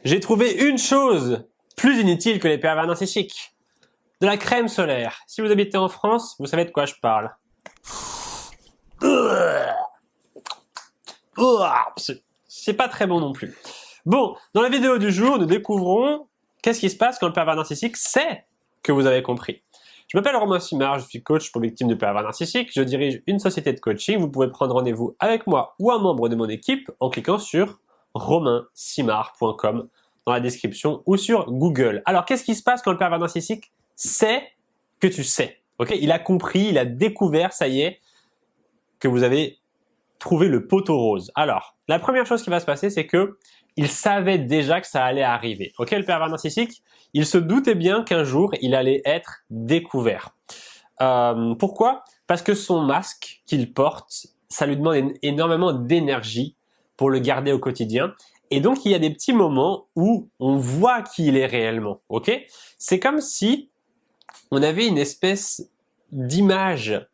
J'ai trouvé une chose plus inutile que les pervers narcissiques. De la crème solaire. Si vous habitez en France, vous savez de quoi je parle. C'est pas très bon non plus. Bon, dans la vidéo du jour, nous découvrons qu'est-ce qui se passe quand le pervers narcissique sait que vous avez compris. Je m'appelle Romain Simard, je suis coach pour victimes de pervers narcissiques, je dirige une société de coaching, vous pouvez prendre rendez-vous avec moi ou un membre de mon équipe en cliquant sur romainsimard.com dans la description ou sur Google. Alors, qu'est-ce qui se passe quand le pervers narcissique sait que tu sais? Ok, il a compris, il a découvert, ça y est, que vous avez trouvé le poteau rose. Alors, la première chose qui va se passer, c'est que il savait déjà que ça allait arriver. Ok, le pervers narcissique, il se doutait bien qu'un jour, il allait être découvert. Pourquoi? Parce que son masque qu'il porte, ça lui demande énormément d'énergie pour le garder au quotidien. Et donc, il y a des petits moments où on voit qui il est réellement. Ok? C'est comme si on avait une espèce d'image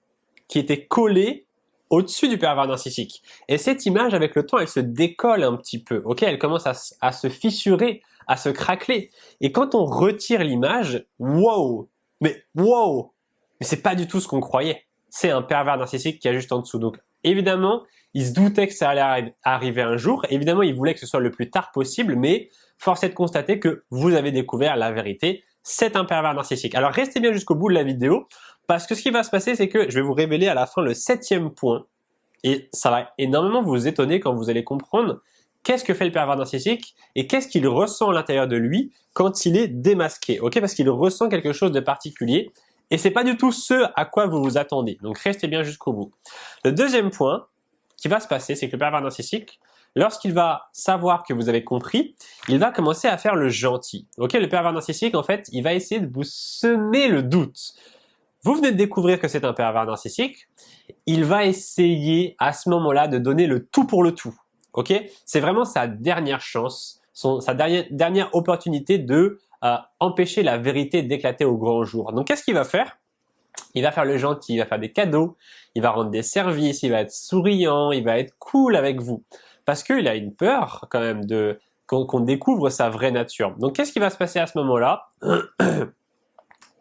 qui était collée au-dessus du pervers narcissique. Et cette image, avec le temps, elle se décolle un petit peu. Ok, elle commence à se fissurer, à se craqueler. Et quand on retire l'image, wow, mais c'est pas du tout ce qu'on croyait. C'est un pervers narcissique qui est juste en dessous. Donc, évidemment, il se doutait que ça allait arriver un jour. Évidemment, il voulait que ce soit le plus tard possible, mais force est de constater que vous avez découvert la vérité. C'est un pervers narcissique. Alors, restez bien jusqu'au bout de la vidéo. Parce que ce qui va se passer, c'est que je vais vous révéler à la fin le 7e point. Et ça va énormément vous étonner quand vous allez comprendre qu'est-ce que fait le pervers narcissique et qu'est-ce qu'il ressent à l'intérieur de lui quand il est démasqué. Ok, parce qu'il ressent quelque chose de particulier et c'est pas du tout ce à quoi vous vous attendez. Donc restez bien jusqu'au bout. Le deuxième point qui va se passer, c'est que le pervers narcissique, lorsqu'il va savoir que vous avez compris, il va commencer à faire le gentil. Ok, le pervers narcissique, en fait, il va essayer de vous semer le doute. Vous venez de découvrir que c'est un pervers narcissique, il va essayer à ce moment-là de donner le tout pour le tout. Ok? C'est vraiment sa dernière chance, sa dernière opportunité de empêcher la vérité d'éclater au grand jour. Donc qu'est-ce qu'il va faire? Il va faire le gentil, il va faire des cadeaux, il va rendre des services, il va être souriant, il va être cool avec vous. Parce qu'il a une peur quand même qu'on découvre sa vraie nature. Donc qu'est-ce qui va se passer à ce moment-là?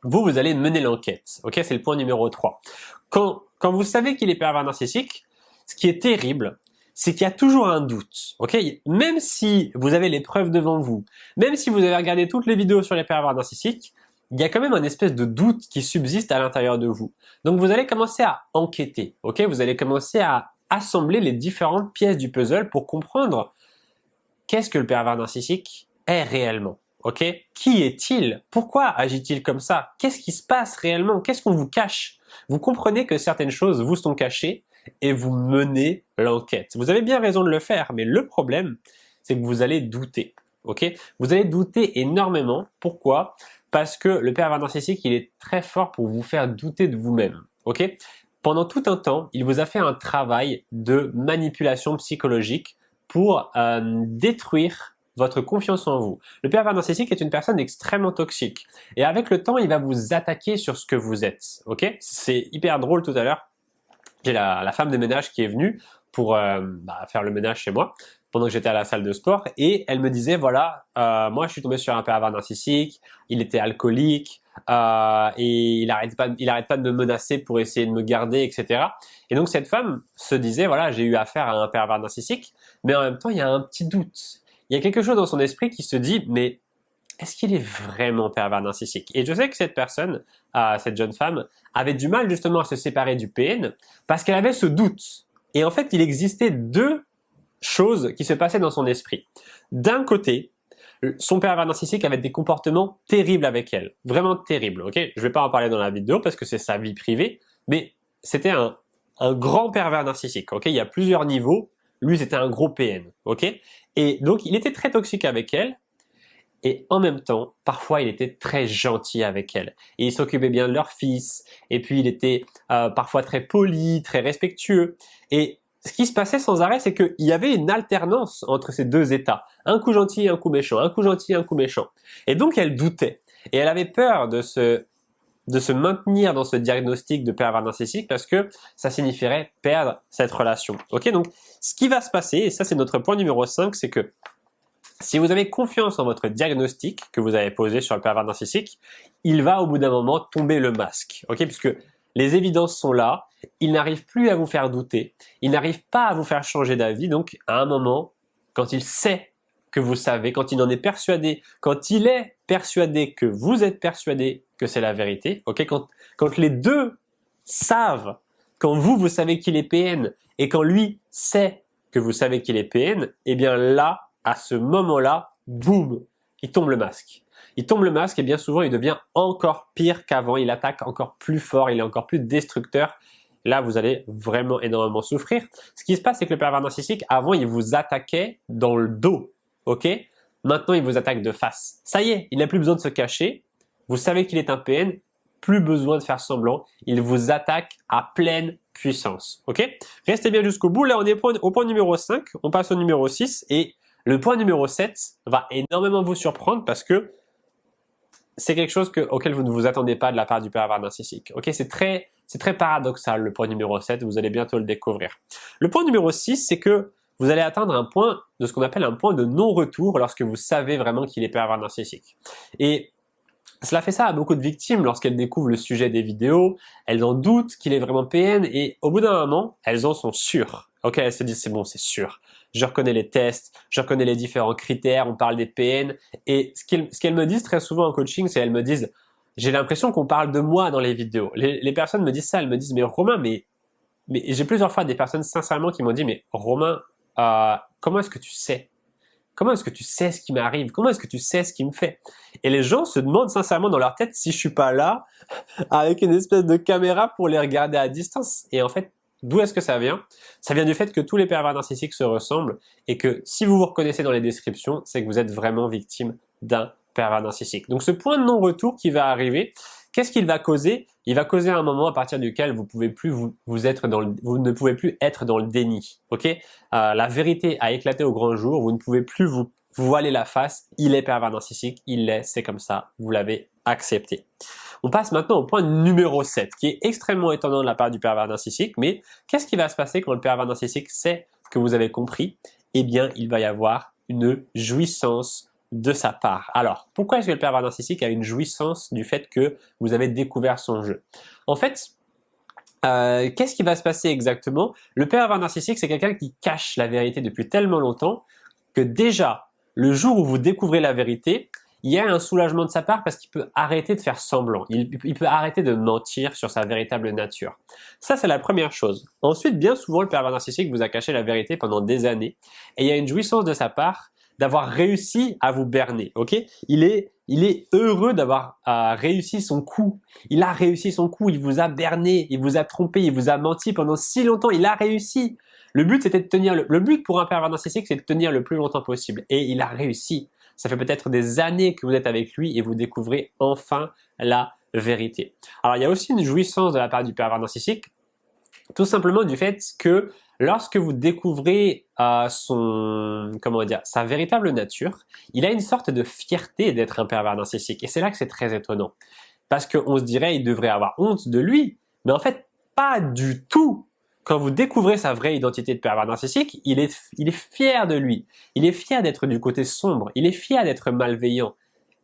Vous allez mener l'enquête. Ok, c'est le point numéro 3. Quand vous savez qu'il est pervers narcissique, ce qui est terrible, c'est qu'il y a toujours un doute. Ok, même si vous avez les preuves devant vous, même si vous avez regardé toutes les vidéos sur les pervers narcissiques, il y a quand même un espèce de doute qui subsiste à l'intérieur de vous. Donc vous allez commencer à enquêter. Ok, vous allez commencer à assembler les différentes pièces du puzzle pour comprendre qu'est-ce que le pervers narcissique est réellement. Ok, qui est-il? Pourquoi agit-il comme ça? Qu'est-ce qui se passe réellement? Qu'est-ce qu'on vous cache? Vous comprenez que certaines choses vous sont cachées et vous menez l'enquête. Vous avez bien raison de le faire, mais le problème, c'est que vous allez douter. Ok, vous allez douter énormément. Pourquoi? Parce que le pervers narcissique, il est très fort pour vous faire douter de vous-même. Ok, pendant tout un temps, il vous a fait un travail de manipulation psychologique pour détruire votre confiance en vous. Le pervers narcissique est une personne extrêmement toxique. Et avec le temps, il va vous attaquer sur ce que vous êtes. Ok? C'est hyper drôle tout à l'heure. J'ai la femme de ménage qui est venue pour faire le ménage chez moi pendant que j'étais à la salle de sport. Et elle me disait, voilà, moi je suis tombé sur un pervers narcissique, il était alcoolique, et il arrête pas de me menacer pour essayer de me garder, etc. Et donc cette femme se disait, voilà, j'ai eu affaire à un pervers narcissique, mais en même temps, il y a un petit doute. Il y a quelque chose dans son esprit qui se dit, mais est-ce qu'il est vraiment pervers narcissique? Et je sais que cette personne, cette jeune femme, avait du mal justement à se séparer du PN parce qu'elle avait ce doute. Et en fait, il existait deux choses qui se passaient dans son esprit. D'un côté, son pervers narcissique avait des comportements terribles avec elle. Vraiment terribles, ok? Je vais pas en parler dans la vidéo parce que c'est sa vie privée, mais c'était un grand pervers narcissique, ok? Il y a plusieurs niveaux. Lui, c'était un gros PN, ok? Et donc, il était très toxique avec elle, et en même temps, parfois, il était très gentil avec elle. Et il s'occupait bien de leur fils, et puis il était parfois très poli, très respectueux. Et ce qui se passait sans arrêt, c'est qu'il y avait une alternance entre ces deux états. Un coup gentil et un coup méchant, un coup gentil et un coup méchant. Et donc, elle doutait. Et elle avait peur de se maintenir dans ce diagnostic de pervers narcissique parce que ça signifierait perdre cette relation. Ok, donc ce qui va se passer, et ça c'est notre point numéro 5, c'est que Si vous avez confiance en votre diagnostic que vous avez posé sur le pervers narcissique, il va au bout d'un moment tomber le masque, ok? Puisque les évidences sont là, il n'arrive plus à vous faire douter, il n'arrive pas à vous faire changer d'avis, donc à un moment, quand il sait que vous savez, quand il en est persuadé, quand il est persuadé que vous êtes persuadé que c'est la vérité, ok? Quand les deux savent, quand vous savez qu'il est PN et quand lui sait que vous savez qu'il est PN, eh bien là, à ce moment-là, boum, il tombe le masque. Il tombe le masque et bien souvent, il devient encore pire qu'avant. Il attaque encore plus fort, il est encore plus destructeur. Là, vous allez vraiment énormément souffrir. Ce qui se passe, c'est que le pervers narcissique, avant, il vous attaquait dans le dos, ok? Maintenant, il vous attaque de face. Ça y est, il n'a plus besoin de se cacher. Vous savez qu'il est un PN, plus besoin de faire semblant. Il vous attaque à pleine puissance, ok? Restez bien jusqu'au bout. Là, on est au point numéro 5. On passe au numéro 6 et le point numéro 7 va énormément vous surprendre parce que c'est quelque chose auquel vous ne vous attendez pas de la part du pervers narcissique. Ok, c'est très paradoxal le point numéro 7, vous allez bientôt le découvrir. Le point numéro 6, c'est que vous allez atteindre un point de ce qu'on appelle un point de non-retour lorsque vous savez vraiment qu'il est pervers narcissique. Et cela fait ça à beaucoup de victimes lorsqu'elles découvrent le sujet des vidéos, elles en doutent qu'il est vraiment PN et au bout d'un moment, elles en sont sûres. Ok, elles se disent c'est bon, c'est sûr. Je reconnais les tests, je reconnais les différents critères, on parle des PN et ce qu'elles me disent très souvent en coaching, c'est elles me disent j'ai l'impression qu'on parle de moi dans les vidéos. Les personnes me disent ça, elles me disent mais Romain, mais j'ai plusieurs fois des personnes sincèrement qui m'ont dit mais Romain, comment est-ce que tu sais? Comment est-ce que tu sais ce qui m'arrive? Comment est-ce que tu sais ce qui me fait? Et les gens se demandent sincèrement dans leur tête si je suis pas là avec une espèce de caméra pour les regarder à distance. Et en fait, d'où est-ce que ça vient? Ça vient du fait que tous les pervers narcissiques se ressemblent et que si vous vous reconnaissez dans les descriptions, c'est que vous êtes vraiment victime d'un pervers narcissique. Donc ce point de non-retour qui va arriver, qu'est-ce qu'il va causer? Il va causer un moment à partir duquel vous pouvez plus vous ne pouvez plus être dans le déni. Ok? La vérité a éclaté au grand jour. Vous ne pouvez plus vous voiler la face. Il est pervers narcissique. Il l'est. C'est comme ça. Vous l'avez accepté. On passe maintenant au point numéro 7, qui est extrêmement étonnant de la part du pervers narcissique. Mais qu'est-ce qui va se passer quand le pervers narcissique sait que vous avez compris? Eh bien, il va y avoir une jouissance de sa part. Alors, pourquoi est-ce que le pervers narcissique a une jouissance du fait que vous avez découvert son jeu? En fait, qu'est-ce qui va se passer exactement? Le pervers narcissique, c'est quelqu'un qui cache la vérité depuis tellement longtemps que déjà, le jour où vous découvrez la vérité, il y a un soulagement de sa part parce qu'il peut arrêter de faire semblant. Il peut arrêter de mentir sur sa véritable nature. Ça, c'est la première chose. Ensuite, bien souvent, le pervers narcissique vous a caché la vérité pendant des années et il y a une jouissance de sa part d'avoir réussi à vous berner, ok? Il est heureux d'avoir réussi son coup. Il a réussi son coup, il vous a berné, il vous a trompé, il vous a menti pendant si longtemps, il a réussi. Le but, c'était de tenir, le but pour un pervers narcissique, c'est de tenir le plus longtemps possible. Et il a réussi. Ça fait peut-être des années que vous êtes avec lui et vous découvrez enfin la vérité. Alors, il y a aussi une jouissance de la part du pervers narcissique, tout simplement du fait que lorsque vous découvrez sa véritable nature, il a une sorte de fierté d'être un pervers narcissique. Et c'est là que c'est très étonnant. Parce qu'on se dirait, il devrait avoir honte de lui. Mais en fait, pas du tout. Quand vous découvrez sa vraie identité de pervers narcissique, il est fier de lui. Il est fier d'être du côté sombre. Il est fier d'être malveillant.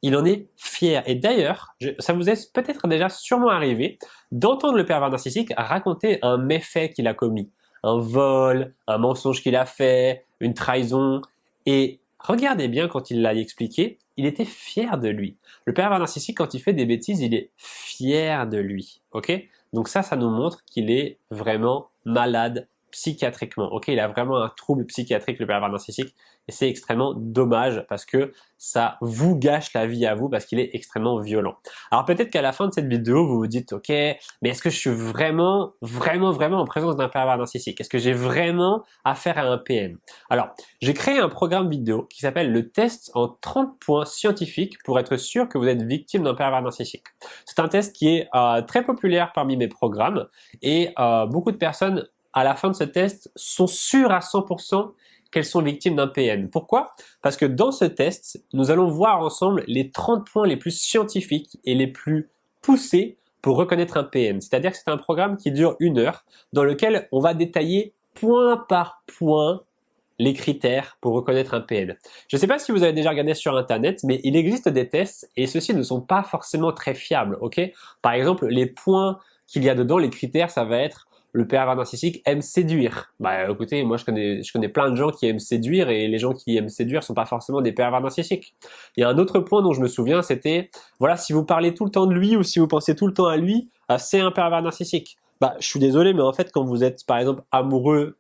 Il en est fier. Et d'ailleurs, ça vous est peut-être déjà sûrement arrivé d'entendre le pervers narcissique raconter un méfait qu'il a commis. Un vol, un mensonge qu'il a fait, une trahison. Et regardez bien quand il l'a expliqué, il était fier de lui. Le pervers narcissique, quand il fait des bêtises, il est fier de lui. Ok? Donc ça nous montre qu'il est vraiment malade psychiatriquement. Ok, il a vraiment un trouble psychiatrique, le pervers narcissique, et c'est extrêmement dommage parce que ça vous gâche la vie à vous parce qu'il est extrêmement violent. Alors peut-être qu'à la fin de cette vidéo, vous vous dites, ok, mais est-ce que je suis vraiment en présence d'un pervers narcissique? Est-ce que j'ai vraiment affaire à un PN? Alors, j'ai créé un programme vidéo qui s'appelle le test en 30 points scientifiques pour être sûr que vous êtes victime d'un pervers narcissique. C'est un test qui est très populaire parmi mes programmes et beaucoup de personnes à la fin de ce test sont sûres à 100% qu'elles sont victimes d'un PN. Pourquoi? Parce que dans ce test, nous allons voir ensemble les 30 points les plus scientifiques et les plus poussés pour reconnaître un PN. C'est-à-dire que c'est un programme qui dure 1 heure dans lequel on va détailler point par point les critères pour reconnaître un PN. Je ne sais pas si vous avez déjà regardé sur internet, mais il existe des tests et ceux-ci ne sont pas forcément très fiables, ok? Par exemple, les points qu'il y a dedans, les critères, ça va être le pervers narcissique aime séduire. Bah écoutez, moi je connais plein de gens qui aiment séduire et les gens qui aiment séduire sont pas forcément des pervers narcissiques. Il y a un autre point dont je me souviens, c'était voilà, si vous parlez tout le temps de lui ou si vous pensez tout le temps à lui, c'est un pervers narcissique. Bah je suis désolé, mais en fait quand vous êtes par exemple amoureuse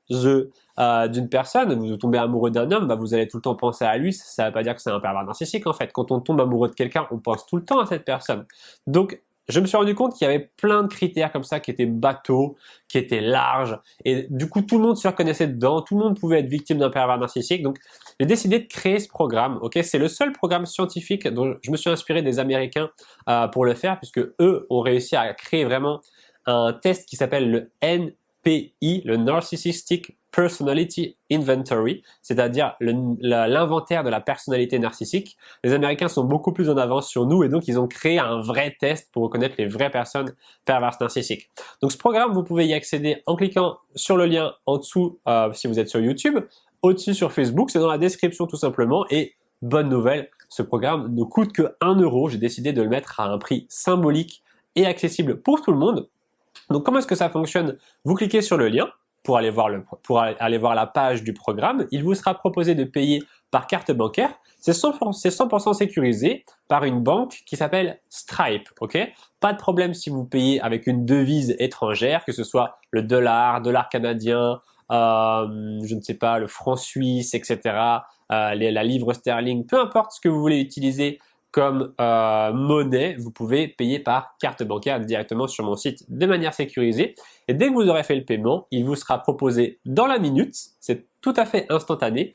d'une personne, vous tombez amoureux d'un homme, bah vous allez tout le temps penser à lui, ça veut pas dire que c'est un pervers narcissique en fait. Quand on tombe amoureux de quelqu'un, on pense tout le temps à cette personne. Donc je me suis rendu compte qu'il y avait plein de critères comme ça qui étaient bateaux, qui étaient larges, et du coup tout le monde se reconnaissait dedans, tout le monde pouvait être victime d'un pervers narcissique, donc j'ai décidé de créer ce programme, ok? C'est le seul programme scientifique dont je me suis inspiré des Américains pour le faire, puisque eux ont réussi à créer vraiment un test qui s'appelle le NPI, le Narcissistic Personality Inventory, c'est-à-dire l'inventaire de la personnalité narcissique. Les Américains sont beaucoup plus en avance sur nous et donc ils ont créé un vrai test pour reconnaître les vraies personnes perverses narcissiques. Donc ce programme, vous pouvez y accéder en cliquant sur le lien en dessous si vous êtes sur YouTube, au-dessus sur Facebook, c'est dans la description tout simplement. Et bonne nouvelle, ce programme ne coûte que 1 euro. J'ai décidé de le mettre à un prix symbolique et accessible pour tout le monde. Donc comment est-ce que ça fonctionne? Vous cliquez sur le lien pour aller voir la page du programme. Il vous sera proposé de payer par carte bancaire. C'est 100% sécurisé par une banque qui s'appelle Stripe, ok? Pas de problème si vous payez avec une devise étrangère, que ce soit le dollar canadien, je ne sais pas, le franc suisse, etc., la livre sterling, peu importe ce que vous voulez utiliser comme monnaie, vous pouvez payer par carte bancaire directement sur mon site de manière sécurisée. Et dès que vous aurez fait le paiement, il vous sera proposé dans la minute, c'est tout à fait instantané,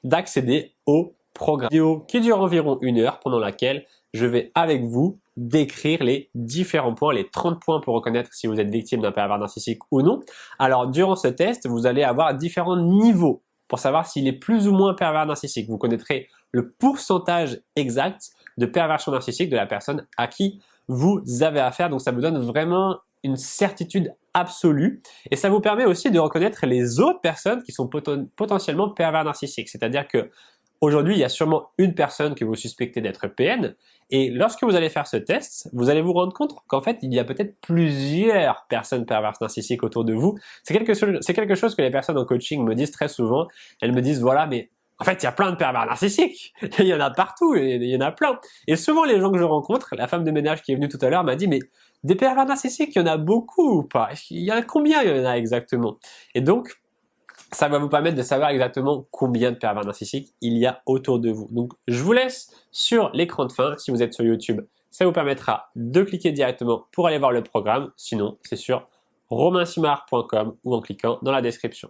d'accéder au programme vidéo qui dure environ 1 heure, pendant laquelle je vais avec vous décrire les différents points, les 30 points pour reconnaître si vous êtes victime d'un pervers narcissique ou non. Alors durant ce test, vous allez avoir différents niveaux pour savoir s'il est plus ou moins pervers narcissique. Vous connaîtrez le pourcentage exact de perversion narcissique de la personne à qui vous avez affaire. Donc ça vous donne vraiment une certitude absolue et ça vous permet aussi de reconnaître les autres personnes qui sont potentiellement pervers narcissiques. C'est-à-dire que aujourd'hui, il y a sûrement une personne que vous suspectez d'être PN et lorsque vous allez faire ce test, vous allez vous rendre compte qu'en fait, il y a peut-être plusieurs personnes perverses narcissiques autour de vous. C'est quelque chose que les personnes en coaching me disent très souvent. Elles me disent, voilà, mais en fait, il y a plein de pervers narcissiques. Il y en a partout, et il y en a plein. Et souvent, les gens que je rencontre, la femme de ménage qui est venue tout à l'heure m'a dit, mais des pervers narcissiques, il y en a beaucoup ou pas? Il y en a combien il y en a exactement? Et donc, ça va vous permettre de savoir exactement combien de pervers narcissiques il y a autour de vous. Donc, je vous laisse sur l'écran de fin. Si vous êtes sur YouTube, ça vous permettra de cliquer directement pour aller voir le programme. Sinon, c'est sur romainsimard.com ou en cliquant dans la description.